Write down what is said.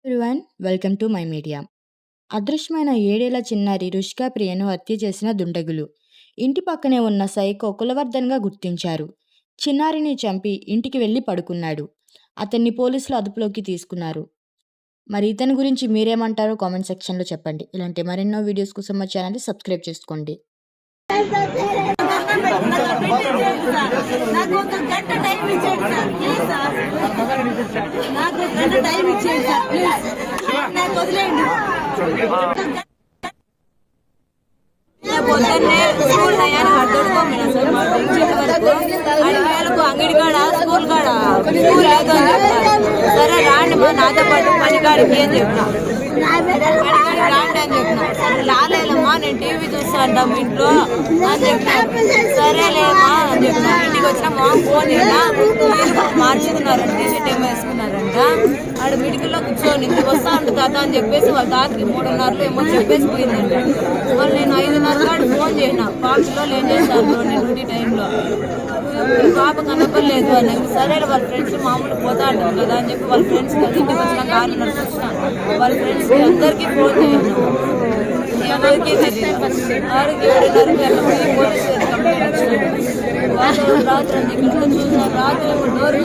Everyone welcome to my media. అదృశ్యమైన 7 ఏళ్ల చిన్నారి రుషికా ప్రియను హత్య చేసిన దుండగులు ఇంటి పక్కనే ఉన్న సైకో కులవర్ధన్గా గుర్తించారు. చిన్నారిని చంపి ఇంటికి వెళ్లి పడుకున్నాడు. అతన్ని పోలీసులు అదుపులోకి తీసుకున్నారు. మరి ఇతని గురించి మీరేమంటారో కామెంట్ సెక్షన్లో చెప్పండి. ఇలాంటి మరెన్నో వీడియోస్ కోసం మా ఛానల్ని సబ్స్క్రైబ్ చేసుకోండి. నాకు ఒక గంట టైం ఇచ్చేయండి సార్, ప్లీజ్ సార్. నాకు ఒక గంట టైం ఇచ్చేయండి సార్, ప్లీజ్. నాకు వదిలేయండి. పొద్దున్నే స్కూల్ టయానికి అడ్డుకోమన్నా సార్ మా టెన్షన్ వరకు అడివేలకు అంగడి కాడ స్కూల్ కాడ స్కూల్ లేదు అని చెప్తారు. సరే రాండి మా నాతో పాటు పనికాడికి అని చెప్పిన, పనికాడికి రాండి అని చెప్పిన. సరే రాలేదమ్మా నేను టీవీ చూస్తా అంటాం ఇంట్లో అని చెప్పిన. సరేలేమా అని చెప్పిన. ఇంటికి వచ్చిన మా ఫోన్ చేసినా మార్చుకున్నారంట, టీషర్ట్ ఏమో వేసుకున్నారంట. ఆడ మిడికిల్లో కూర్చొని ఇంటికి వస్తా ఉంటుంది తాత అని చెప్పేసి వాళ్ళ తాతకి 3:30 ఏమో చెప్పేసి పోయిందంట. వాళ్ళు నేను 5:30 కాడ ఫోన్ చేసిన, పాపలో ఏం చేస్తారు నేను డ్యూటీ టైంలో పాప కనపడలేదు అని. సరే వాళ్ళ ఫ్రెండ్స్ మామూలు పోతా అంటారు కదా అని చెప్పి వాళ్ళ ఫ్రెండ్స్ ఇంటికి వచ్చిన 6:30 వచ్చిన వాళ్ళ ఫ్రెండ్స్కి అందరికీ ఫోన్ చేసిన, ఎవరికి తెలియదు. 6:30 పోలీసు కంప్లైంట్ వచ్చినాడు. వాళ్ళు రాత్రి ఇక్కడ చూసిన రాత్రి డోర్